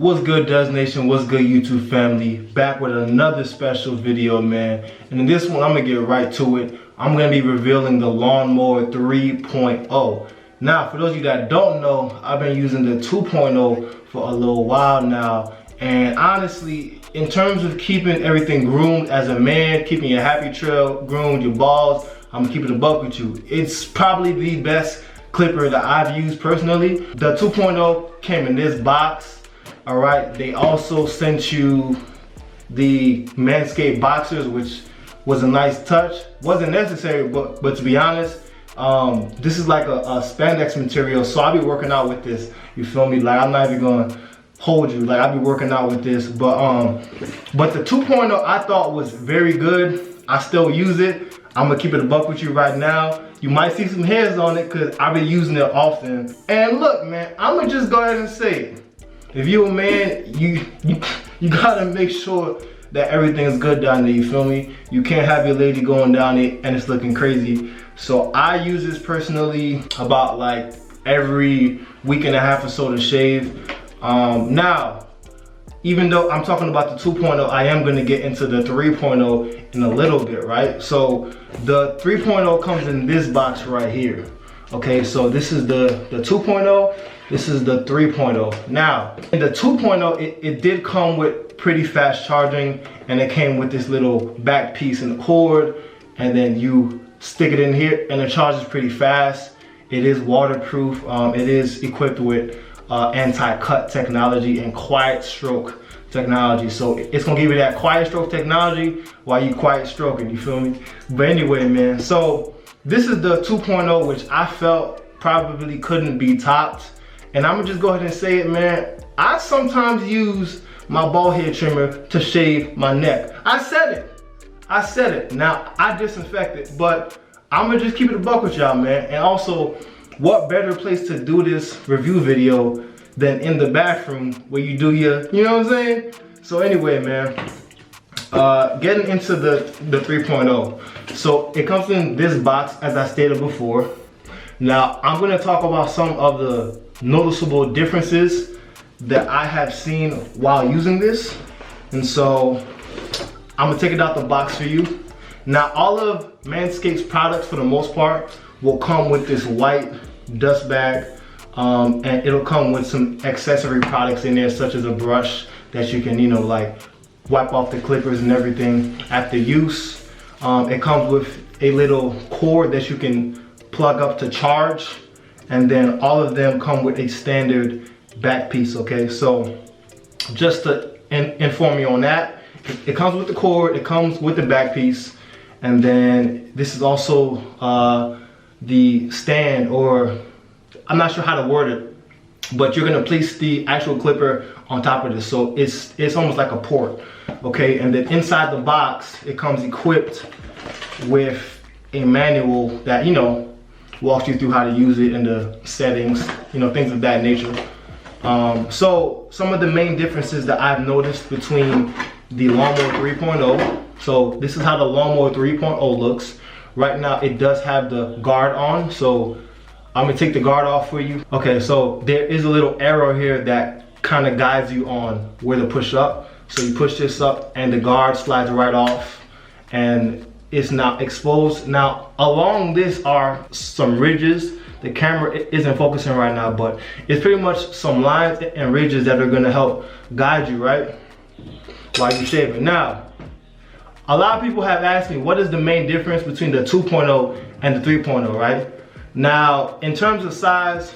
What's good, Does Nation? What's good, YouTube family? Back with another special video, man. And in this one, I'm gonna get right to it. I'm gonna be revealing the Lawnmower 3.0. Now, for those of you that don't know, I've been using the 2.0 for a little while now. And honestly, in terms of keeping everything groomed as a man, keeping your happy trail groomed, your balls, I'm gonna keep it a buck with you. It's probably the best clipper that I've used personally. The 2.0 came in this box. All right, they also sent you the Manscaped boxers, which was a nice touch. Wasn't necessary, but to be honest, this is like a spandex material, so I'll be working out with this. You feel me? Like, I'm not even gonna hold you. Like, I'll be working out with this. But the 2.0 I thought was very good. I still use it. I'm gonna keep it a buck with you right now. You might see some hairs on it because I've been using it often. And look, man, I'm gonna just go ahead and say it. If you're a man, you gotta make sure that everything is good down there, you feel me? You can't have your lady going down it and it's looking crazy. So I use this personally about like every week and a half or so to shave. Now, even though I'm talking about the 2.0, I am gonna get into the 3.0 in a little bit, right? So the 3.0 comes in this box right here. Okay, so this is the 2.0, this is the 3.0. Now, in the 2.0, it did come with pretty fast charging, and it came with this little back piece and the cord, and then you stick it in here, and it charges pretty fast. It is waterproof, it is equipped with anti-cut technology and quiet stroke technology. So it's gonna give you that quiet stroke technology while you quiet stroking, you feel me? But anyway, man, so this is the 2.0, which I felt probably couldn't be topped. And I'm gonna just go ahead and say it, man. I sometimes use my ball hair trimmer to shave my neck. I said it. Now, I disinfect it, but I'm gonna just keep it a buck with y'all, man. And also, what better place to do this review video than in the bathroom where you do your, you know what I'm saying? So anyway, man, getting into the 3.0. So it comes in this box, as I stated before. Now, I'm gonna talk about some of the noticeable differences that I have seen while using this. And so I'm gonna take it out the box for you. Now, all of Manscaped's products, for the most part, will come with this white dust bag, and it'll come with some accessory products in there, such as a brush that you can, you know, like wipe off the clippers and everything after use. It comes with a little cord that you can plug up to charge, and then all of them come with a standard back piece, okay? So just to inform you on that, it comes with the cord, it comes with the back piece, and then this is also the stand, or I'm not sure how to word it, but you're gonna place the actual clipper on top of this, so it's almost like a port, okay? And then inside the box, it comes equipped with a manual that, you know, walks you through how to use it and the settings, you know, things of that nature. So some of the main differences that I've noticed between the Lawnmower 3.0. So this is how the Lawnmower 3.0 looks. Right now it does have the guard on, so I'm gonna take the guard off for you. Okay, so there is a little arrow here that kind of guides you on where to push up. So you push this up and the guard slides right off, and it's now exposed. Now, along this are some ridges. The camera isn't focusing right now, but it's pretty much some lines and ridges that are gonna help guide you, right, while you're shaving. Now, a lot of people have asked me, what is the main difference between the 2.0 and the 3.0, right? Now, in terms of size,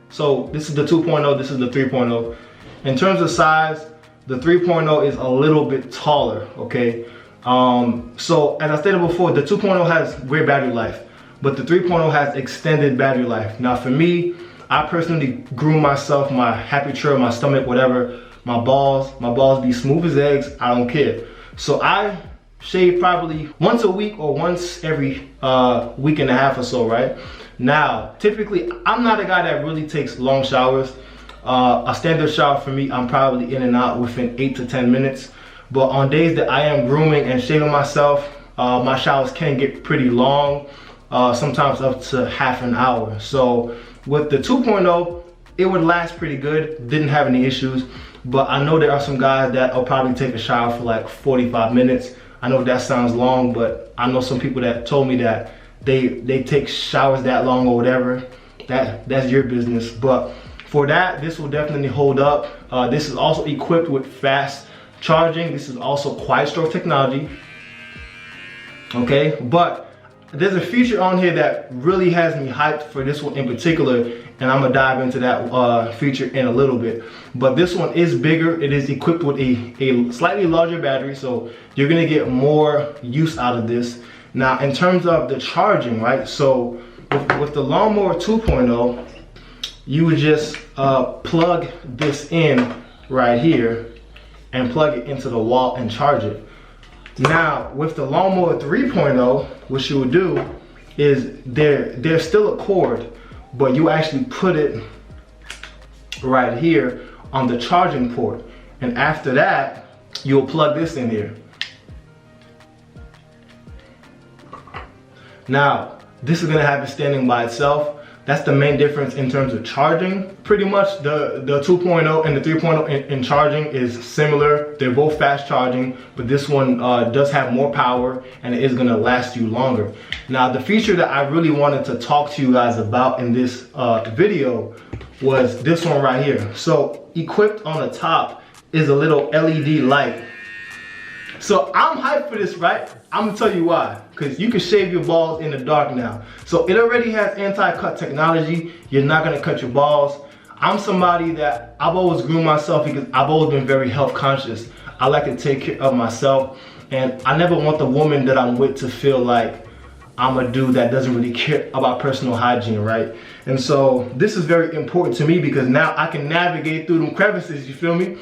so this is the 2.0, this is the 3.0. In terms of size, the 3.0 is a little bit taller, okay? So as I stated before, the 2.0 has great battery life, but the 3.0 has extended battery life. Now for me, I personally groom myself, my happy trail, my stomach, whatever, my balls be smooth as eggs, I don't care. So I shave probably once a week or once every week and a half or so, right? Now, typically, I'm not a guy that really takes long showers. A standard shower for me, I'm probably in and out within 8 to 10 minutes. But on days that I am grooming and shaving myself, my showers can get pretty long, sometimes up to half an hour. So with the 2.0, it would last pretty good, didn't have any issues. but I know there are some guys that will probably take a shower for like 45 minutes. I know that sounds long, but I know some people that told me that they take showers that long or whatever. That's your business. But for that, this will definitely hold up. This is also equipped with fast charging. This is also quiet stroke technology. Okay, but there's a feature on here that really has me hyped for this one in particular, and I'm gonna dive into that feature in a little bit. But this one is bigger. It is equipped with a slightly larger battery, so you're gonna get more use out of this. Now, in terms of the charging, right? So with the Lawnmower 2.0, you would just plug this in right here and plug it into the wall and charge it. Now, with the Lawnmower 3.0, what you would do is there's still a cord, but you actually put it right here on the charging port. And after that, you'll plug this in here. Now, this is gonna have it standing by itself. That's the main difference in terms of charging. Pretty much the 2.0 and the 3.0 in charging is similar. They're both fast charging, but this one does have more power and it is gonna last you longer. Now, the feature that I really wanted to talk to you guys about in this video was this one right here. So equipped on the top is a little LED light. So I'm hyped for this, right? I'm gonna tell you why. Because you can shave your balls in the dark now. So it already has anti-cut technology. You're not gonna cut your balls. I'm somebody that I've always groomed myself because I've always been very health conscious. I like to take care of myself, and I never want the woman that I'm with to feel like I'm a dude that doesn't really care about personal hygiene, right? And so this is very important to me because now I can navigate through them crevices, you feel me?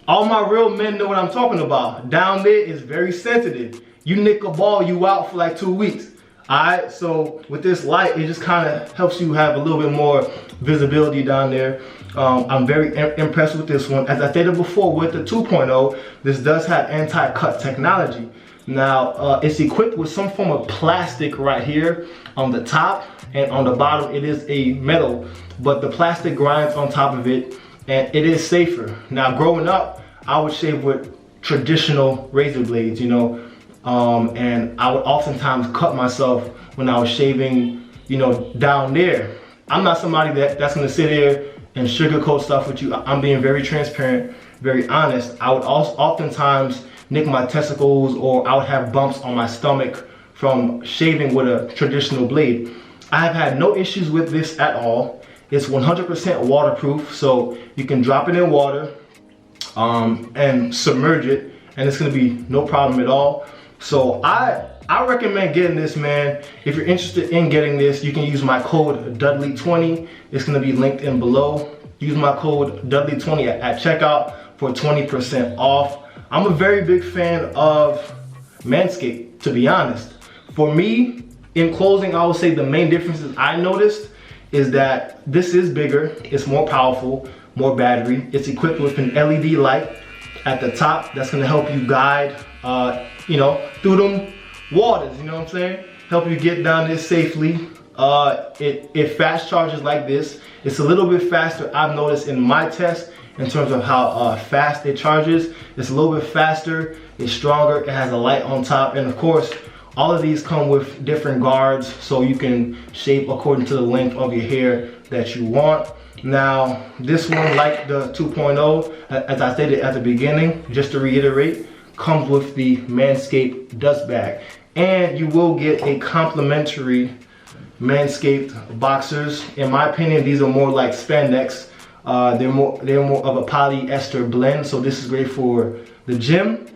All my real men know what I'm talking about. Down there is very sensitive. You nick a ball, you out for like 2 weeks. Alright, so with this light, it just kind of helps you have a little bit more visibility down there. I'm very impressed with this one. As I stated before, with the 2.0, this does have anti-cut technology. Now, it's equipped with some form of plastic right here on the top, and on the bottom it is a metal, but the plastic grinds on top of it, and it is safer. Now, growing up, I would shave with traditional razor blades, you know, and I would oftentimes cut myself when I was shaving, you know, down there. I'm not somebody that's gonna sit here and sugarcoat stuff with you. I'm being very transparent, very honest. I would also oftentimes nick my testicles, or I would have bumps on my stomach from shaving with a traditional blade. I have had no issues with this at all. It's 100% waterproof, so you can drop it in water and submerge it, and it's gonna be no problem at all. So I recommend getting this, man. If you're interested in getting this, you can use my code Dudley20. It's gonna be linked in below. Use my code Dudley20 at checkout for 20% off. I'm a very big fan of Manscaped, to be honest. For me, in closing, I would say the main differences I noticed is that this is bigger, it's more powerful, more battery. It's equipped with an LED light at the top that's gonna help you guide, you know, through them waters, you know what I'm saying? Help you get down there safely. It fast charges like this. It's a little bit faster, I've noticed in my test, in terms of how fast it charges. It's a little bit faster, it's stronger, it has a light on top, and of course, all of these come with different guards, so you can shape according to the length of your hair that you want. Now, this one, like the 2.0, as I stated at the beginning, just to reiterate, comes with the Manscaped dust bag. And you will get a complimentary Manscaped boxers. In my opinion, these are more like spandex. They're more of a polyester blend, so this is great for the gym.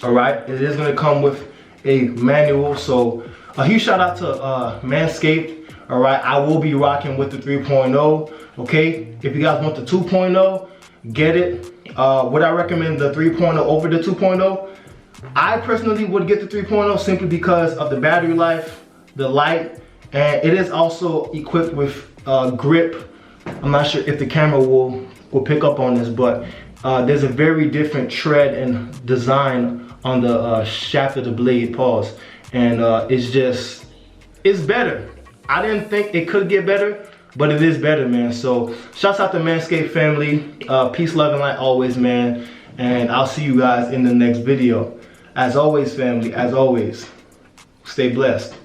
All right, it is gonna come with a manual, so a huge shout out to Manscaped. All right, I will be rocking with the 3.0. Okay, if you guys want the 2.0, get it. Would I recommend the 3.0 over the 2.0? I personally would get the 3.0 simply because of the battery life, the light, and it is also equipped with grip. I'm not sure if the camera will pick up on this, but there's a very different tread and design on the shaft of the blade, and it's better. I didn't think it could get better, but it is better, man. So shouts out to Manscaped family. Peace, love, and light always, man. And I'll see you guys in the next video. As always, family, as always, stay blessed.